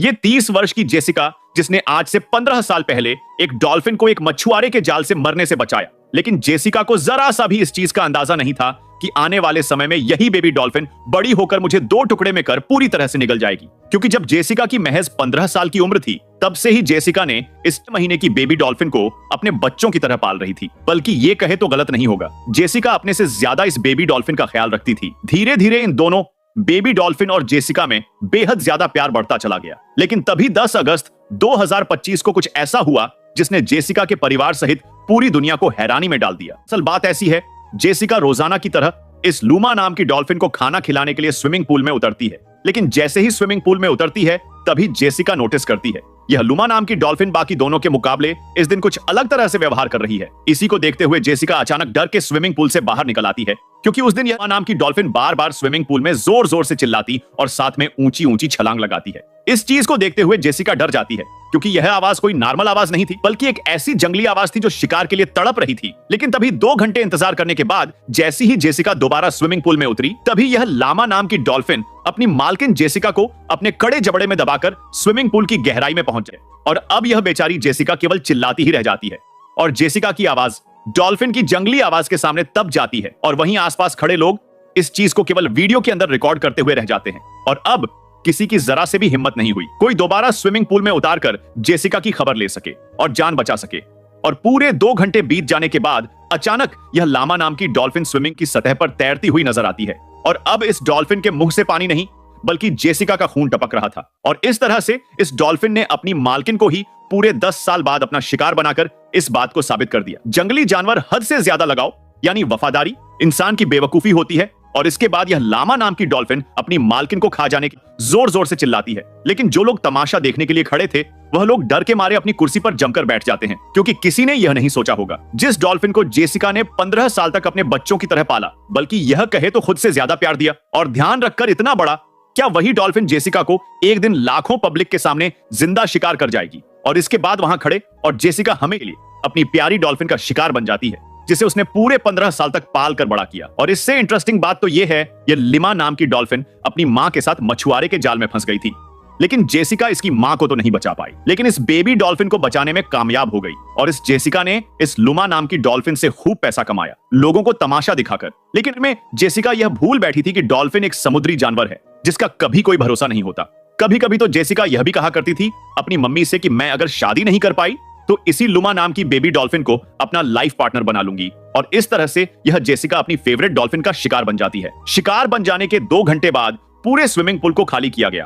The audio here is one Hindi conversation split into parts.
ये 30 वर्ष की जेसिका, जिसने आज से 15 साल पहले एक डॉल्फिन को एक मछुआरे के जाल से मरने से बचाया। लेकिन जेसिका को जरा सा भी इस चीज का अंदाजा नहीं था कि आने वाले समय में यही बेबी डॉल्फिन बड़ी होकर मुझे 2 टुकड़े में कर पूरी तरह से निगल जाएगी। क्योंकि जब जेसिका की महज 15 साल की उम्र थी, तब से ही जेसिका ने इस महीने की बेबी डॉल्फिन को अपने बच्चों की तरह पाल रही थी। बल्कि ये कहे तो गलत नहीं होगा, जेसिका अपने से ज्यादा इस बेबी डॉल्फिन का ख्याल रखती थी। धीरे धीरे इन दोनों बेबी डॉल्फिन और जेसिका में बेहद ज्यादा प्यार बढ़ता चला गया। लेकिन तभी 10 अगस्त 2025 को कुछ ऐसा हुआ जिसने जेसिका के परिवार सहित पूरी दुनिया को हैरानी में डाल दिया। असल बात ऐसी है, जेसिका रोजाना की तरह इस लूमा नाम की डॉल्फिन को खाना खिलाने के लिए स्विमिंग पूल में उतरती है। लेकिन जैसे ही स्विमिंग पूल में उतरती है, तभी जेसिका नोटिस करती है यह लूमा नाम की डॉल्फिन बाकी दोनों के मुकाबले इस दिन कुछ अलग तरह से व्यवहार कर रही है। इसी को देखते हुए जेसिका अचानक डर के स्विमिंग पूल से बाहर निकल आती है, क्योंकि उस दिन यह नाम की डॉल्फिन बार बार स्विमिंग पूल में जोर जोर से चिल्लाती और साथ में ऊंची ऊंची छलांग लगाती है। इस चीज को देखते हुए जेसिका डर जाती है, क्योंकि यह आवाज कोई नॉर्मल आवाज नहीं थी, बल्कि एक ऐसी जंगली आवाज थी जो शिकार के लिए तड़प रही थी। लेकिन तभी 2 घंटे इंतजार करने के बाद जैसी ही जेसिका दोबारा स्विमिंग पूल में उतरी, तभी यह लामा नाम की डॉल्फिन अपनी मालकिन जेसिका को अपने कड़े जबड़े में दबाकर स्विमिंग पूल की गहराई में पहुंच जाए। और अब यह बेचारी जेसिका केवल चिल्लाती ही रह जाती है, और जेसिका की आवाज डॉल्फिन की जंगली आवाज के सामने तब जाती है, और वहीं आसपास खड़े लोग इस चीज को केवल वीडियो के अंदर रिकॉर्ड करते हुए रह जाते हैं। और अब किसी की जरा से भी हिम्मत नहीं हुई कोई दोबारा स्विमिंग पूल में उतारकर जेसिका की खबर ले सके और जान बचा सके। और पूरे 2 घंटे बीत जाने के बाद अचानक यह लामा नाम की डॉल्फिन स्विमिंग की सतह पर तैरती हुई नजर आती है। और अब इस डॉल्फिन के मुंह से पानी नहीं, बल्कि जेसिका का खून टपक रहा था। और इस तरह से इस डॉल्फिन ने अपनी मालकिन को ही पूरे 10 साल बाद अपना शिकार बनाकर इस बात को साबित कर दिया। जंगली जानवर हद से ज्यादा लगाव यानी वफादारी इंसान की बेवकूफी होती है। और इसके बाद यह लामा नाम की डॉल्फिन अपनी मालकिन को खा जाने की जोर जोर से चिल्लाती है। लेकिन जो लोग तमाशा देखने के लिए खड़े थे, वह लोग डर के मारे अपनी कुर्सी पर जमकर बैठ जाते हैं, क्योंकि किसी ने यह नहीं सोचा होगा जिस डॉल्फिन को जेसिका ने 15 साल तक अपने बच्चों की तरह पाला, बल्कि यह कहे तो खुद से ज्यादा प्यार दिया और ध्यान रखकर इतना बड़ा, क्या वही डॉल्फिन जेसिका को एक दिन लाखों पब्लिक के सामने जिंदा शिकार कर जाएगी। और इसके बाद वहां खड़े और जेसिका हमें के लिए अपनी प्यारी डॉल्फिन का शिकार बन जाती है, जिसे उसने पूरे 15 साल तक पाल कर बड़ा किया। और इससे इंटरेस्टिंग बात तो यह है, यह लिमा नाम की डॉल्फिन अपनी मां के साथ मछुआरे के जाल में फंस गई थी। लेकिन जेसिका इसकी मां को तो नहीं बचा पाई, लेकिन इस बेबी डॉल्फिन को बचाने में कामयाब हो गई। और इस जेसिका ने इस लुमा नाम की डॉल्फिन से खूब पैसा कमाया, लोगों को तमाशा दिखाकर। लेकिन में जेसिका यह भूल बैठी थी कि डॉल्फिन एक समुद्री जानवर है जिसका कभी कोई भरोसा नहीं होता। कभी कभी तो जेसिका यह भी कहा करती थी अपनी मम्मी से कि मैं अगर शादी नहीं कर पाई तो इसी लुमा नाम की बेबी डॉल्फिन को अपना लाइफ पार्टनर बना लूंगी। और इस तरह से यह जेसिका अपनी फेवरेट डॉल्फिन का शिकार बन जाती है। शिकार बन जाने के 2 घंटे बाद पूरे स्विमिंग पूल को खाली किया गया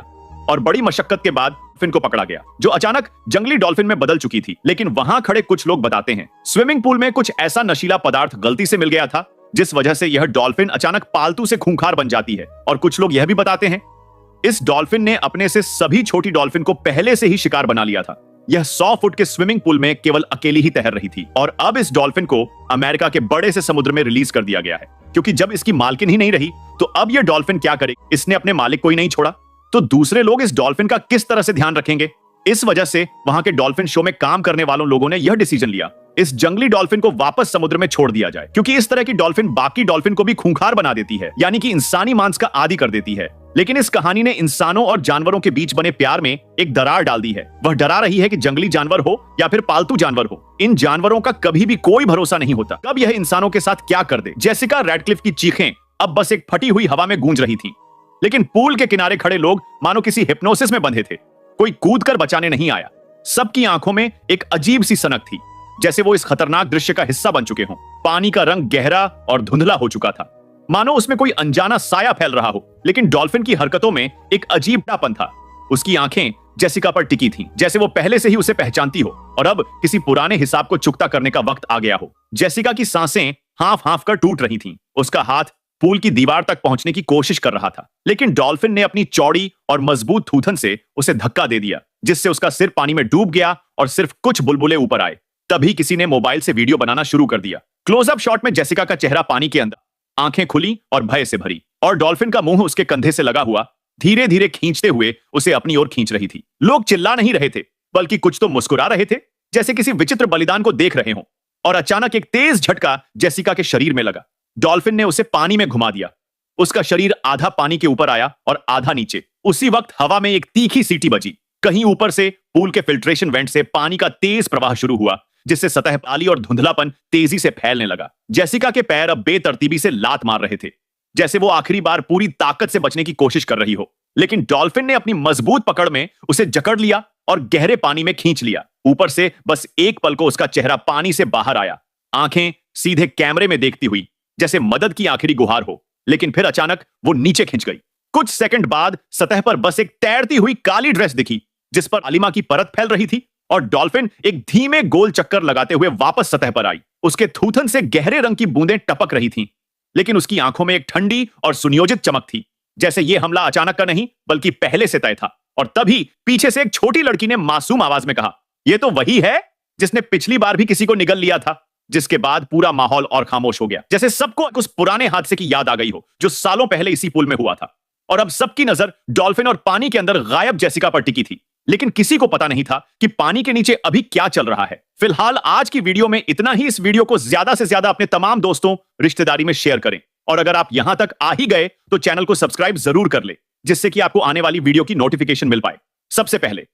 और बड़ी मशक्कत के बाद डॉल्फिन को पकड़ा गया, जो अचानक जंगली डॉल्फिन में बदल चुकी थी। लेकिन वहां खड़े कुछ लोग बताते हैं स्विमिंग पूल में कुछ ऐसा नशीला पदार्थ गलती से मिल गया था, जिस वजह से यह डॉल्फिन अचानक पालतू से खूंखार बन जाती है। और कुछ लोग यह भी बताते हैं इस डॉल्फिन ने अपने से सभी छोटी डॉल्फिन को पहले से ही शिकार बना लिया था। यह 100 फुट के स्विमिंग पूल में केवल अकेली ही तैर रही थी। और अब इस डॉल्फिन को अमेरिका के बड़े से समुद्र में रिलीज कर दिया गया है, क्योंकि जब इसकी मालकिन ही नहीं रही तो अब यह डॉल्फिन क्या करे। इसने अपने मालिक को ही नहीं छोड़ा, तो दूसरे लोग इस डॉल्फिन का किस तरह से ध्यान रखेंगे। इस वजह से वहां के डॉल्फिन शो में काम करने वालों लोगों ने यह डिसीजन लिया इस जंगली डॉल्फिन को वापस समुद्र में छोड़ दिया जाए, क्योंकि इस तरह की डॉल्फिन बाकी डॉल्फिन को भी खूंखार बना देती है, यानी कि इंसानी मांस का आदी कर देती है। लेकिन इस कहानी ने इंसानों और जानवरों के बीच बने प्यार में एक दरार डाल दी है। वह डरा रही है कि जंगली जानवर हो या फिर पालतू जानवर हो, इन जानवरों का कभी भी कोई भरोसा नहीं होता, कब यह इंसानों के साथ क्या कर दे। जेसिका रैडक्लिफ की चीखें अब बस एक फटी हुई हवा में गूंज रही थी, लेकिन पूल के किनारे खड़े लोग मानो किसी हिप्नोसिस में बंधे थे। कोई कूद कर बचाने नहीं आया। सबकी आंखों में एक अजीब सी सनक थी, जैसे वो इस खतरनाक दृश्य का हिस्सा बन चुके हों। पानी का रंग गहरा और धुंधला हो चुका था, मानो उसमें कोई अनजाना साया फैल रहा हो। लेकिन डॉल्फिन की हरकतों में एक अजीबटापन था। उसकी आंखें जेसिका पर टिकी थीं, जैसे वो पहले से ही उसे पहचानती हो और अब किसी पुराने हिसाब को चुकता करने का वक्त आ गया हो। जेसिका की सांसें हाफ हाफ कर टूट रही थीं। उसका हाथ पूल की दीवार तक पहुंचने की कोशिश कर रहा था, लेकिन डॉल्फिन ने अपनी चौड़ी और मजबूत थूथन से उसे धक्का दे दिया, जिससे उसका सिर पानी में डूब गया और सिर्फ कुछ बुलबुले ऊपर आए। तभी किसी ने मोबाइल से वीडियो बनाना शुरू कर दिया। क्लोजअप शॉट में जेसिका का चेहरा पानी के अंदर, आंखें खुली और भय से भरी, और डॉल्फिन का मुंह उसके कंधे से लगा हुआ धीरे धीरे खींचते हुए उसे अपनी ओर खींच रही थी। लोग चिल्ला नहीं रहे थे, बल्कि कुछ तो मुस्कुरा रहे थे, जैसे किसी विचित्र बलिदान को देख रहे हों। और अचानक एक तेज झटका जेसिका के शरीर में लगा। डॉल्फिन ने उसे पानी में घुमा दिया। उसका शरीर आधा पानी के ऊपर आया और आधा नीचे। उसी वक्त हवा में एक तीखी सीटी बजी। कहीं ऊपर से पूल के फिल्ट्रेशन वेंट से पानी का तेज प्रवाह शुरू हुआ, जिससे सतह काली और धुंधलापन तेजी से फैलने लगा। जेसिका के पैर अब बेतरतीबी से लात मार रहे थे, जैसे वो आखिरी बार पूरी ताकत से बचने की कोशिश कर रही हो। लेकिन डॉल्फिन ने अपनी मजबूत पकड़ में उसे जकड़ लिया और गहरे पानी में खींच लिया। ऊपर से बस एक पल को उसका चेहरा पानी से बाहर आया, आंखें सीधे कैमरे में देखती हुई, जैसे मदद की आखिरी गुहार हो। लेकिन फिर अचानक वो नीचे खिंच गई। कुछ सेकंड बाद सतह पर बस एक तैरती हुई काली ड्रेस दिखी, जिस पर अलीमा की परत फैल रही थी, और डॉल्फिन एक धीमे गोल चक्कर लगाते हुए वापस सतह पर आई। उसके थूथन से गहरे रंग की बूंदें टपक रही थीं, लेकिन उसकी आंखों में एक ठंडी और सुनियोजित चमक थी, जैसे यह हमला अचानक का नहीं बल्कि पहले से तय था। और तभी पीछे से एक छोटी लड़की ने मासूम आवाज में कहा, यह तो वही है जिसने पिछली बार भी किसी को निगल लिया था। जिसके बाद पूरा माहौल और खामोश हो गया, जैसे सबको उस पुराने हादसे की याद आ गई हो जो सालों पहले इसी पुल में हुआ था। और अब सबकी नजर डॉल्फिन और पानी के अंदर गायब जेसिका पर टिकी थी, लेकिन किसी को पता नहीं था कि पानी के नीचे अभी क्या चल रहा है। फिलहाल आज की वीडियो में इतना ही। इस वीडियो को ज्यादा से ज्यादा अपने तमाम दोस्तों, रिश्तेदारी में शेयर करें, और अगर आप यहां तक आ ही गए तो चैनल को सब्सक्राइब जरूर कर ले, जिससे कि आपको आने वाली वीडियो की नोटिफिकेशन मिल पाए सबसे पहले।